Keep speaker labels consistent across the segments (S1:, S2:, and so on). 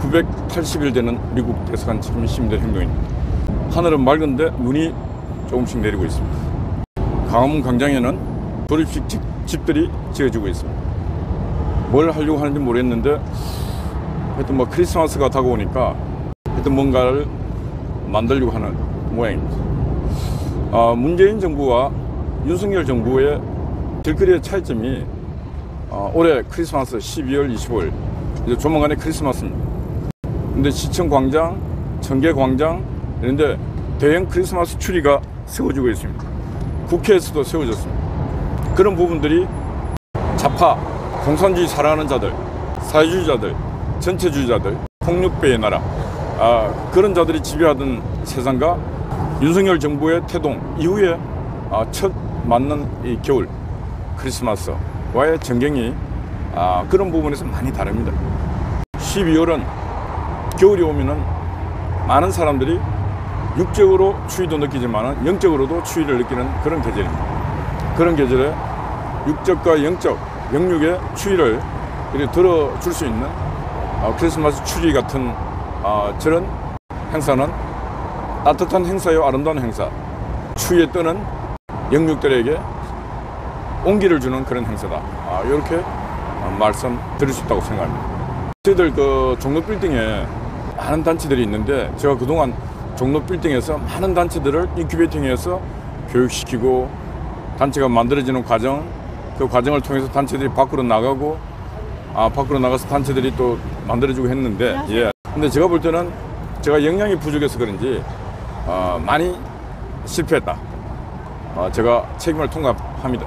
S1: 980일 되는 미국 대사관 책임 시민들 행동입니다. 하늘은 맑은데 눈이 조금씩 내리고 있습니다. 광화문 광장에는 조립식 집들이 지어지고 있습니다. 뭘 하려고 하는지 모르겠는데 하여튼 뭐 크리스마스가 다가오니까 하여튼 뭔가를 만들려고 하는 모양입니다. 문재인 정부와 윤석열 정부의 길거리의 차이점이 올해 크리스마스 12월 25일 이제 조만간에 크리스마스입니다. 근데 시청 광장, 청계 광장 이런데 대형 크리스마스 추리가 세워지고 있습니다. 국회에서도 세워졌습니다. 그런 부분들이 좌파, 공산주의 사랑하는 자들, 사회주의자들, 전체주의자들, 폭력배의 나라 그런 자들이 지배하던 세상과 윤석열 정부의 태동 이후에 첫 맞는 이 겨울 크리스마스와의 전경이 그런 부분에서 많이 다릅니다. 12월은 겨울이 오면은 많은 사람들이 육적으로 추위도 느끼지만 영적으로도 추위를 느끼는 그런 계절입니다. 그런 계절에 육적과 영육의 추위를 이렇게 들어줄 수 있는 크리스마스 추리 같은 저런 행사는 따뜻한 행사요, 아름다운 행사, 추위에 떠는 영육들에게 온기를 주는 그런 행사다. 이렇게 말씀드릴 수 있다고 생각합니다. 저희들 그 종로 빌딩에 많은 단체들이 있는데 제가 그동안 종로 빌딩에서 많은 단체들을 인큐베이팅해서 교육시키고 단체가 만들어지는 과정, 그 과정을 통해서 단체들이 밖으로 나가고 밖으로 나가서 단체들이 또 만들어지고 했는데 근데 제가 볼 때는 제가 역량이 부족해서 그런지 많이 실패했다. 제가 책임을 통합합니다.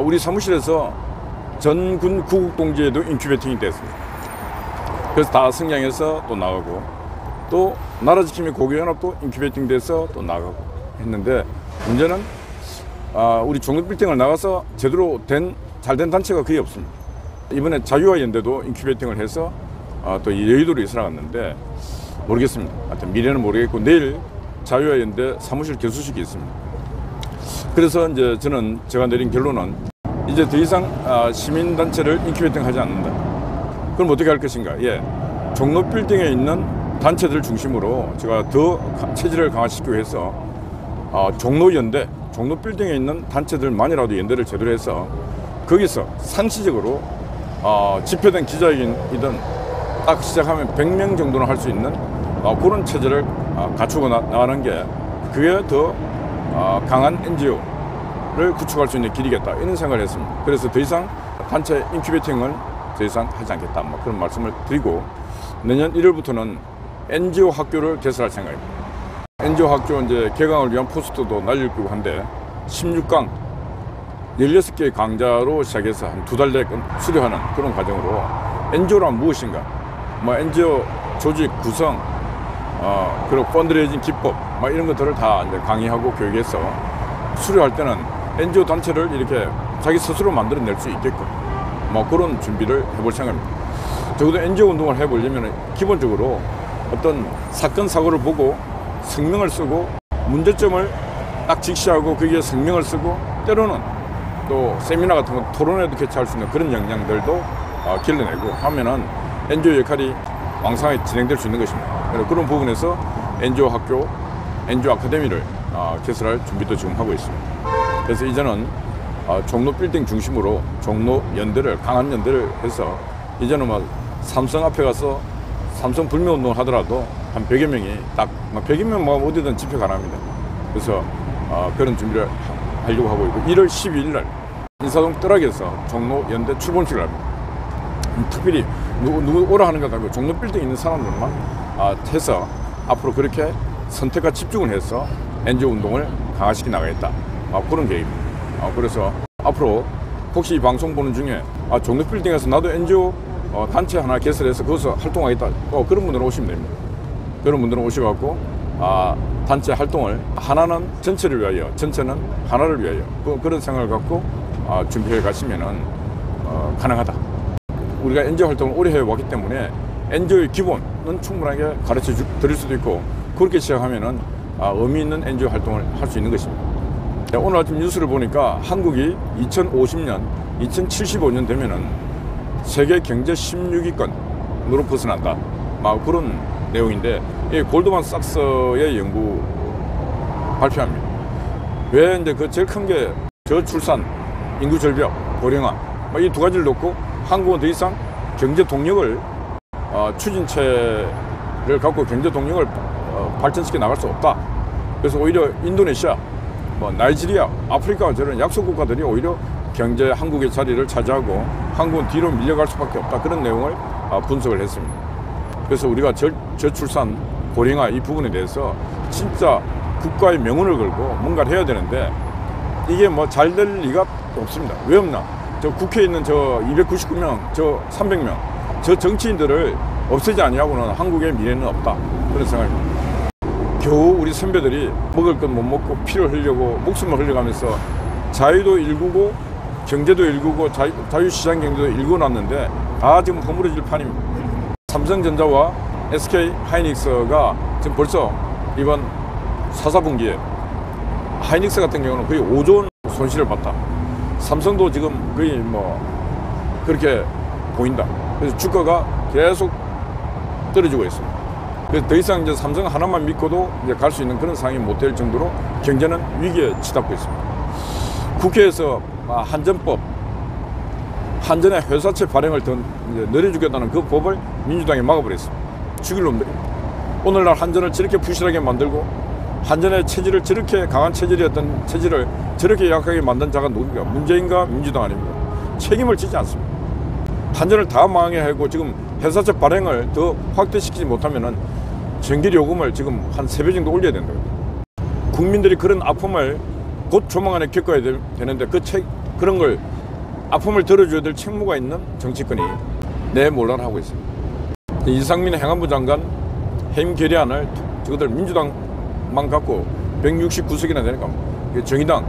S1: 우리 사무실에서 전군 구국동지에도 인큐베이팅이 됐습니다. 그래서 다 성장해서 또 나가고 또 나라지킴이 고교연합도 인큐베이팅 돼서 또 나가고 했는데 문제는 우리 종로 빌딩을 나가서 제대로 잘된 단체가 거의 없습니다. 이번에 자유화 연대도 인큐베이팅을 해서 또 여의도로 이사 나갔는데 모르겠습니다. 하여튼 미래는 모르겠고 내일 자유화 연대 사무실 개소식이 있습니다. 그래서 이제 제가 내린 결론은 이제 더 이상 시민단체를 인큐베이팅 하지 않는다. 그럼 어떻게 할 것인가? 종로 빌딩에 있는 단체들 중심으로 제가 더 체질을 강화시키기 위해서 종로연대, 종로 빌딩에 있는 단체들만이라도 연대를 제대로 해서 거기서 상시적으로 집회든 기자회견이든 딱 시작하면 100명 정도는 할 수 있는 그런 체제를 갖추고 나가는 게 그게 더 강한 NGO를 구축할 수 있는 길이겠다 이런 생각을 했습니다. 그래서 더 이상 단체 인큐베이팅을 더 이상 하지 않겠다 그런 말씀을 드리고 내년 1월부터는 NGO 학교를 개설할 생각입니다. NGO 학교 이제 개강을 위한 포스터도 날리고 한데 16강 16개의 강좌로 시작해서 한 2달 내건 수료하는 그런 과정으로 NGO란 무엇인가, NGO 조직 구성, 그리고 펀드레이징 기법, 이런 것들을 다 이제 강의하고 교육해서 수료할 때는 NGO 단체를 이렇게 자기 스스로 만들어낼 수 있게끔 그런 준비를 해볼 생각입니다. 적어도 NGO 운동을 해보려면 기본적으로 어떤 사건 사고를 보고 성명을 쓰고 문제점을 딱 직시하고 거기에 성명을 쓰고 때로는 또 세미나 같은 거 토론회도 개최할 수 있는 그런 역량들도 길러내고 하면은 NGO 역할이 왕성하게 진행될 수 있는 것입니다. 그런 부분에서 NGO 학교, NGO 아카데미를 개설할 준비도 지금 하고 있습니다. 그래서 이제는 종로 빌딩 중심으로 종로 연대를, 강한 연대를 해서 이제는 삼성 앞에 가서 삼성 불매운동을 하더라도 한 100여 명이 딱 100여 명 어디든 집회 가능합니다. 그래서 그런 준비를 하려고 하고 있고 1월 12일 날 인사동 떠락에서 종로 연대 출범식을 합니다. 특별히 누구 오라 하는 것 아니고 종로 빌딩에 있는 사람들만 해서 앞으로 그렇게 선택과 집중을 해서 NGO 운동을 강화시켜 나가겠다. 그런 계획입니다. 그래서 앞으로 혹시 이 방송 보는 중에 종로 빌딩에서 나도 NGO 단체 하나 개설해서 거기서 활동하겠다. 그런 분들은 오시면 됩니다. 그런 분들은 오셔갖고 단체 활동을 하나는 전체를 위하여, 전체는 하나를 위하여 그런 생각을 갖고 준비해 가시면은 가능하다. 우리가 NGO 활동을 오래 해왔기 때문에 NGO의 기본은 충분하게 가르쳐 드릴 수도 있고 그렇게 시작하면은 의미 있는 NGO 활동을 할 수 있는 것입니다. 오늘 아침 뉴스를 보니까 한국이 2050년, 2075년 되면은 세계 경제 16위권으로 벗어난다. 막 그런 내용인데, 이 골드만삭스의 연구 발표합니다. 왜 이제 그 제일 큰 게 저출산, 인구 절벽, 고령화 이 두 가지를 놓고 한국은 더 이상 경제 동력을 추진체를 갖고 경제 동력을 발전시켜 나갈 수 없다. 그래서 오히려 인도네시아, 나이지리아, 아프리카 저런 약소 국가들이 오히려 경제 한국의 자리를 차지하고 한국은 뒤로 밀려갈 수밖에 없다. 그런 내용을 분석을 했습니다. 그래서 우리가 저출산, 고령화 이 부분에 대해서 진짜 국가의 명운을 걸고 뭔가를 해야 되는데 이게 뭐 잘 될 리가 없습니다. 왜 없나? 저 국회에 있는 저 299명, 저 300명, 저 정치인들을 없애지 아니하고는 한국의 미래는 없다. 그런 생각입니다. 겨우 우리 선배들이 먹을 것 못 먹고 피를 흘리고 목숨을 흘려가면서 자유도 일구고 경제도 일구고 자유시장 경제도 일궈놨는데 다 지금 허물어질 판입니다. 삼성전자와 SK 하이닉스가 지금 벌써 이번 4분기에 하이닉스 같은 경우는 거의 5조 원 손실을 봤다. 삼성도 지금 거의 뭐 그렇게 보인다. 그래서 주가가 계속 떨어지고 있습니다. 그래서 더 이상 이제 삼성 하나만 믿고도 이제 갈 수 있는 그런 상황이 못 될 정도로 경제는 위기에 치닫고 있습니다. 국회에서 한전법, 한전의 회사채 발행을 더 늘려주겠다는 그 법을 민주당이 막아버렸습니다. 죽일 놈들이. 오늘날 한전을 저렇게 부실하게 만들고 한전의 체질을 저렇게 강한 체질이었던 체질을 저렇게 약하게 만든 자가 누굽니까? 문재인과 민주당 아닙니까? 책임을 지지 않습니다. 한전을 다 망하게 하고 지금 회사채 발행을 더 확대시키지 못하면은 전기요금을 지금 한 3배 정도 올려야 된다고. 국민들이 그런 아픔을 곧 조만간에 겪어야 되는데 그런 걸 아픔을 덜어줘야 될 책무가 있는 정치권이 내몰라를 하고 있습니다. 이상민 행안부 장관 해임 결의안을 저것들 민주당만 갖고 169석이나 되니까 정의당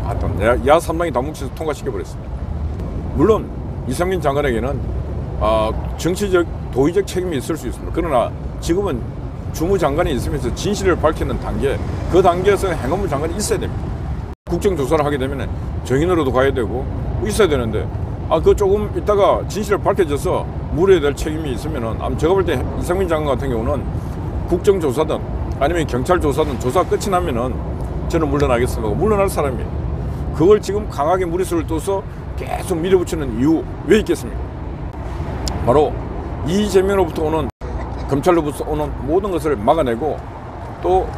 S1: 하여튼 야 3당이 다 뭉쳐서 통과시켜버렸습니다. 물론 이상민 장관에게는 정치적 도의적 책임이 있을 수 있습니다. 그러나 지금은 주무장관이 있으면서 진실을 밝히는 단계, 그 단계에서 행안부 장관이 있어야 됩니다. 국정조사를 하게 되면 정인으로도 가야 되고 있어야 되는데 그 조금 있다가 진실을 밝혀져서 물어야 될 책임이 있으면은 제가 볼 때 이상민 장관 같은 경우는 국정조사든 아니면 경찰조사든 조사 끝이 나면은 저는 물러나겠습니다. 물러날 사람이에요. 그걸 지금 강하게 무리수를 둬서 계속 밀어붙이는 이유 왜 있겠습니까? 바로 이재명으로부터 오는 검찰로부터 오는 모든 것을 막아내고 또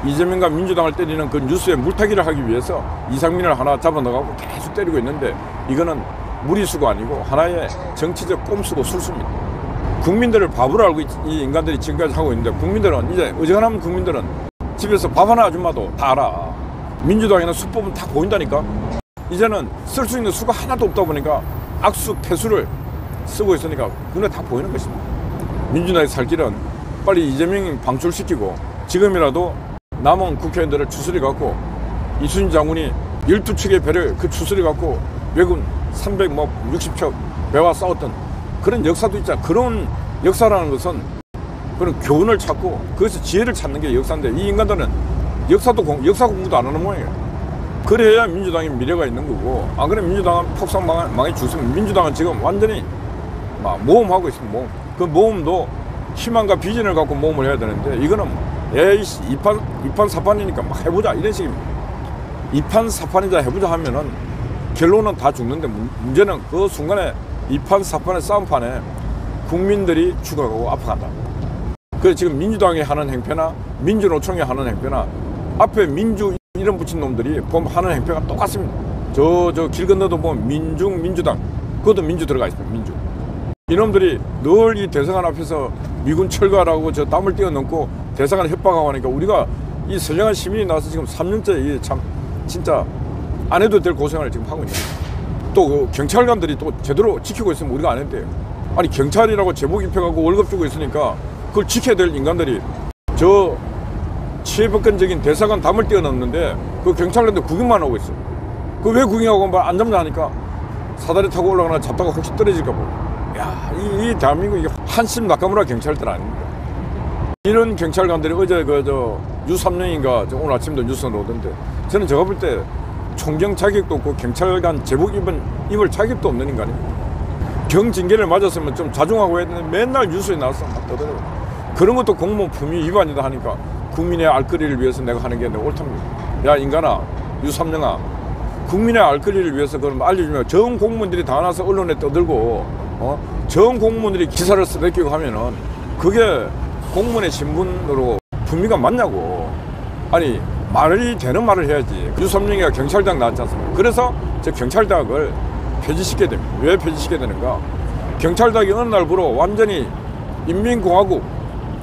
S1: 이재명과 민주당을 때리는 그 뉴스에 물타기를 하기 위해서 이상민을 하나 잡아나가고 계속 때리고 있는데 이거는 무리수가 아니고 하나의 정치적 꼼수고 술수입니다. 국민들을 바보로 알고 이 인간들이 지금까지 하고 있는데 국민들은 이제 어지간하면 국민들은 집에서 밥 하나 아줌마도 다 알아. 민주당에는 수법은 다 보인다니까. 이제는 쓸 수 있는 수가 하나도 없다 보니까 악수, 패수를 쓰고 있으니까 눈에 다 보이는 것입니다. 민주당의 살 길은 빨리 이재명이 방출시키고 지금이라도 남은 국회의원들을 추스려 갖고 이순신 장군이 12척의 배를 그 추스려 갖고 왜군 360척 배와 싸웠던 그런 역사도 있잖아. 그런 역사라는 것은 그런 교훈을 찾고 거기서 지혜를 찾는 게 역사인데 이 인간들은 역사 공부도 안 하는 모양이에요. 그래야 민주당의 미래가 있는 거고 안 그러면 민주당은 폭삭 망해 죽습니다. 민주당은 지금 완전히 모험하고 있습니다. 모험. 그 모험도 희망과 비전을 갖고 모험을 해야 되는데 이거는 에이씨 이판사판이니까 막 해보자 이런 식입니다. 이판사판이자 해보자 하면은 결론은 다 죽는데 문제는 그 순간에 이판사판의 싸움판에 국민들이 죽어가고 아파간다. 그래서 지금 민주당이 하는 행패나 민주노총이 하는 행패나 앞에 민주 이름 붙인 놈들이 보면 하는 행패가 똑같습니다. 저 길 건너도 보면 민주당 그것도 민주 들어가 있습니다. 민주. 이놈들이 늘 이 대사관 앞에서 미군 철거하라고 저 땀을 뛰어넘고 대사관을 협박하고 하니까 우리가 이 선량한 시민이 나와서 지금 3년째 참 진짜 안 해도 될 고생을 지금 하고 있는 거예요. 또 그 경찰관들이 또 제대로 지키고 있으면 우리가 안 했대요. 아니 경찰이라고 제복 입혀가고 월급 주고 있으니까 그걸 지켜야 될 인간들이 저 치외법권적인 대사관 담을 뛰어넘는데 그 경찰관들 구경만 하고 있어요. 그 왜 구경하고 안 잡냐 하니까 사다리 타고 올라가나 잡다가 혹시 떨어질까 봐. 야, 이 대한민국 이게 한심 나카무라 경찰들 아닙니까? 이런 경찰관들이 어제 U3령인가 오늘 아침도 뉴스에 나오던데 저는 제가 볼 때 총경 자격도 없고 경찰관 제복 입을 자격도 없는 인간입니다. 경징계를 맞았으면 좀 자중하고 했는데 맨날 뉴스에 나와서 막 떠들어요. 그런 것도 공무원 품위 위반이다 하니까 국민의 알 거리를 위해서 내가 하는 게 내가 옳답니다. 야 인간아, 유삼령아, 국민의 알 거리를 위해서 그럼 알려주면 전 공무원들이 다 나서 언론에 떠들고 전 공무원들이 기사를 쓰레기고 하면은 그게 공무원의 신분으로 품위가 맞냐고. 아니 말이 되는 말을 해야지. 유삼령이가 경찰대학 나왔지 않습니까? 그래서 저 경찰대학을 폐지시켜야 됩니다. 왜 폐지시켜야 되는가? 경찰대학이 어느 날부로 완전히 인민공화국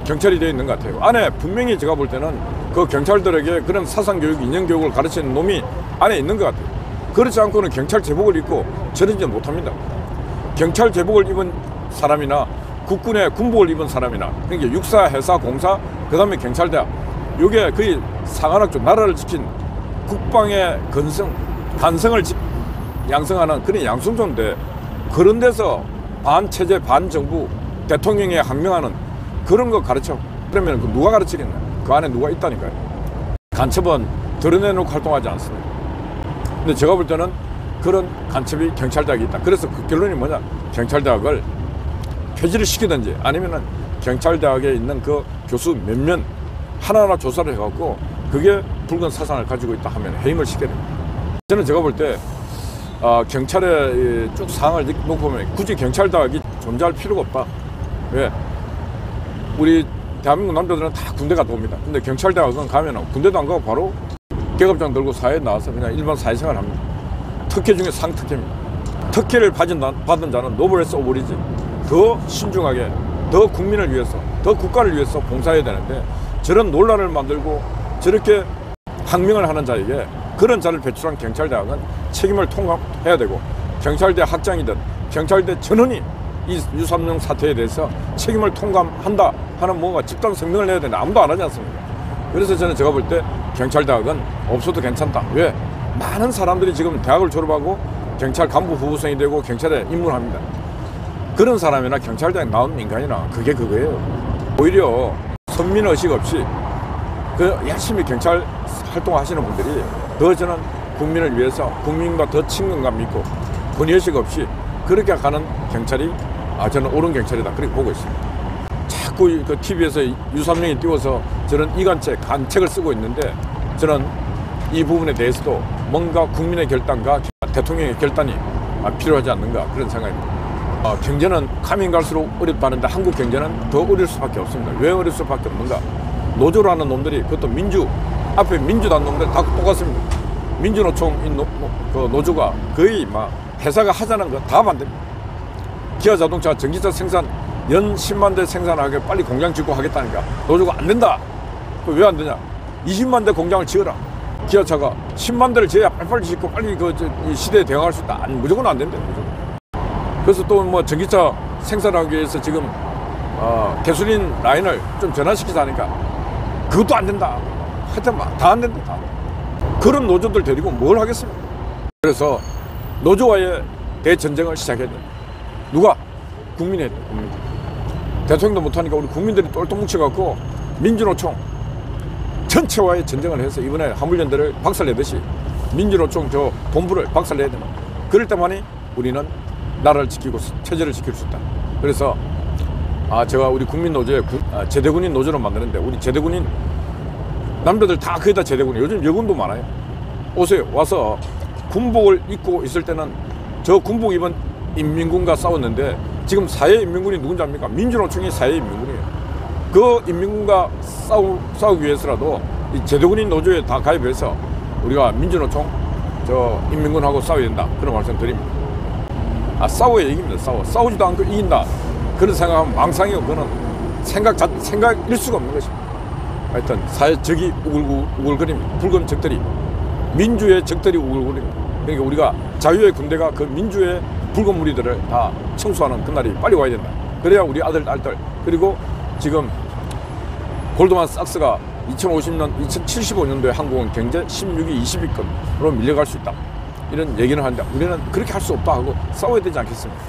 S1: 경찰이 되어 있는 것 같아요. 안에 분명히 제가 볼 때는 그 경찰들에게 그런 사상교육, 인연교육을 가르치는 놈이 안에 있는 것 같아요. 그렇지 않고는 경찰 제복을 입고 저러지 못합니다. 경찰 제복을 입은 사람이나 국군의 군복을 입은 사람이나 그러니까 육사, 해사, 공사, 그 다음에 경찰대학, 이게 거의 상한학교, 나라를 지킨 국방의 간성을 양성하는 그런 양성조인데, 그런 데서 반체제, 반정부, 대통령에 항명하는 그런 거 가르쳐. 그러면 누가 가르치겠나? 그 안에 누가 있다니까요. 간첩은 드러내놓고 활동하지 않습니다. 근데 제가 볼 때는 그런 간첩이 경찰대학에 있다. 그래서 그 결론이 뭐냐? 경찰대학을 폐지를 시키든지 아니면은 경찰대학에 있는 그 교수 몇몇 하나하나 조사를 해갖고 그게 붉은 사상을 가지고 있다 하면 해임을 시켜야 됩니다. 저는 제가 볼 때 경찰의 쭉 상황을 놓고 보면 굳이 경찰대학이 존재할 필요가 없다. 왜? 우리 대한민국 남자들은 다 군대 갔다 옵니다. 근데 경찰대학은 가면 군대도 안 가고 바로 계급장 들고 사회에 나와서 그냥 일반 사회생활을 합니다. 특혜 중에 상특혜입니다. 특혜를 받은 자는 노블레스 오브리지. 더 신중하게, 더 국민을 위해서, 더 국가를 위해서 봉사해야 되는데 저런 논란을 만들고 저렇게 항명을 하는 자에게 그런 자를 배출한 경찰대학은 책임을 통감해야 되고, 경찰대 학장이든 경찰대 전원이 이 유삼령 사태에 대해서 책임을 통감한다 하는 뭔가 집단 성명을 내야 되는데 아무도 안 하지 않습니까? 그래서 저는 제가 볼 때 경찰대학은 없어도 괜찮다. 왜? 많은 사람들이 지금 대학을 졸업하고 경찰 간부 후보생이 되고 경찰에 입문합니다. 그런 사람이나 경찰대학 나온 인간이나 그게 그거예요. 오히려 선민의식 없이 그 열심히 경찰 활동하시는 분들이 더 저는 국민을 위해서 국민과 더 친근감 있고 권위의식 없이 그렇게 가는 경찰이 저는 옳은 경찰이다 그렇게 보고 있습니다. 자꾸 그 TV에서 유삼령이 띄워서 저는 이간책, 간책을 쓰고 있는데 저는 이 부분에 대해서도 뭔가 국민의 결단과 대통령의 결단이 필요하지 않는가 그런 생각입니다. 경제는 가면 갈수록 어렵다는데 한국 경제는 더 어려울 수밖에 없습니다. 왜 어려울 수밖에 없는가? 노조라는 놈들이, 그것도 앞에 민주당 놈들 다 똑같습니다. 민주노총 그 노조가 거의 막 회사가 하자는 거 다 반대입니다. 기아자동차 전기차 생산 연 10만 대 생산하게 빨리 공장 짓고 하겠다니까 노조가 안 된다. 왜 안 되냐? 20만 대 공장을 지어라. 기아차가 10만 대를 지어야 빨리빨리 짓고 빨리 이 시대에 대응할 수 있다. 아니, 무조건 안 된다. 무조건. 그래서 또 뭐 전기차 생산하기 위해서 지금 개수린 라인을 좀 전환시키자 하니까 그것도 안 된다. 하여튼 다 안 된다. 다. 그런 노조들 데리고 뭘 하겠습니까? 그래서 노조와의 대전쟁을 시작해야 돼. 누가? 국민이 해야 돼. 대통령도 못하니까 우리 국민들이 똘똘 뭉쳐갖고 민주노총 전체와의 전쟁을 해서 이번에 화물연대를 박살내듯이 민주노총 저 본부를 박살내야 된다. 그럴 때만이 우리는 나라를 지키고 체제를 지킬 수 있다. 그래서 제가 우리 국민노조에 제대군인 노조를 만드는데 우리 제대군인 남자들 다 거의 다 제대군인, 요즘 여군도 많아요. 오세요. 와서 군복을 입고 있을 때는 저 군복 입은 인민군과 싸웠는데 지금 사회인민군이 누군지 압니까? 민주노총이 사회인민군이에요. 그 인민군과 싸우기 위해서라도 이 제대군인 노조에 다 가입해서 우리가 민주노총 저 인민군하고 싸워야 된다 그런 말씀 드립니다. 싸워야 이깁니다. 싸우지도 않고 이긴다 그런 생각하면 망상이고 그거는 생각일 수가 없는 것입니다. 하여튼 사회적이 우글거립니다. 붉은 적들이, 민주의 적들이 우글거립니다. 그러니까 우리가 자유의 군대가 그 민주의 붉은 무리들을 다 청소하는 그날이 빨리 와야 된다. 그래야 우리 아들, 딸들, 그리고 지금 골드만삭스가 2075년도에 한국은 경제 16위, 20위권으로 밀려갈 수 있다. 이런 얘기는 하는데 우리는 그렇게 할 수 없다 하고 싸워야 되지 않겠습니까?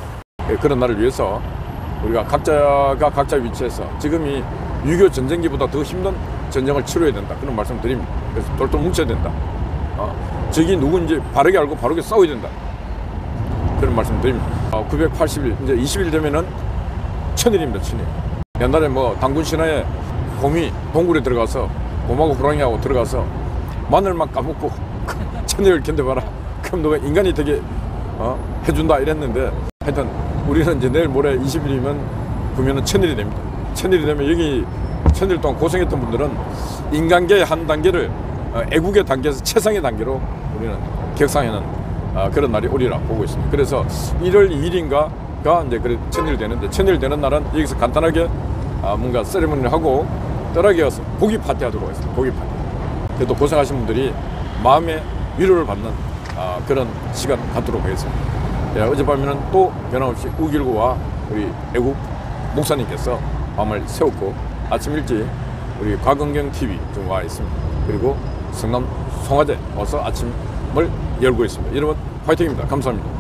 S1: 그런 날을 위해서 우리가 각자가 각자 위치에서 지금이 6.25 전쟁기보다 더 힘든 전쟁을 치러야 된다. 그런 말씀 드립니다. 그래서 똘똘 뭉쳐야 된다. 적이 누군지 바르게 알고 바르게 싸워야 된다. 그런 말씀 드립니다. 980일, 이제 20일 되면은 1000일입니다, 1000일. 옛날에 뭐 당군 신화에 곰이 동굴에 들어가서 곰하고 호랑이하고 들어가서 마늘만 까먹고 1000일을 견뎌봐라. 그럼 너가 인간이 되게 해준다 이랬는데, 하여튼 우리는 이제 내일 모레 20일이면 그러면은 1000일이 됩니다. 1000일이 되면 여기 1000일 동안 고생했던 분들은 인간계의 한 단계를 애국의 단계에서 최상의 단계로 우리는 격상하는 그런 날이 오리라 보고 있습니다. 그래서 1월 2일인가가 이제 그래 1000일 되는데, 1000일 되는 날은 여기서 간단하게 뭔가 세리머니를 하고 떠나게 가서 고기 파티 하도록 하겠습니다. 고기 파티. 그래도 고생하신 분들이 마음의 위로를 받는 그런 시간 갖도록 하겠습니다. 예, 어젯밤에는 또 변함없이 우길구와 우리 애국 목사님께서 밤을 새웠고, 아침 일찍 우리 곽은경 TV 좀 와 있습니다. 그리고 성남 송화대 와서 아침을 열고 있습니다. 여러분 화이팅입니다. 감사합니다.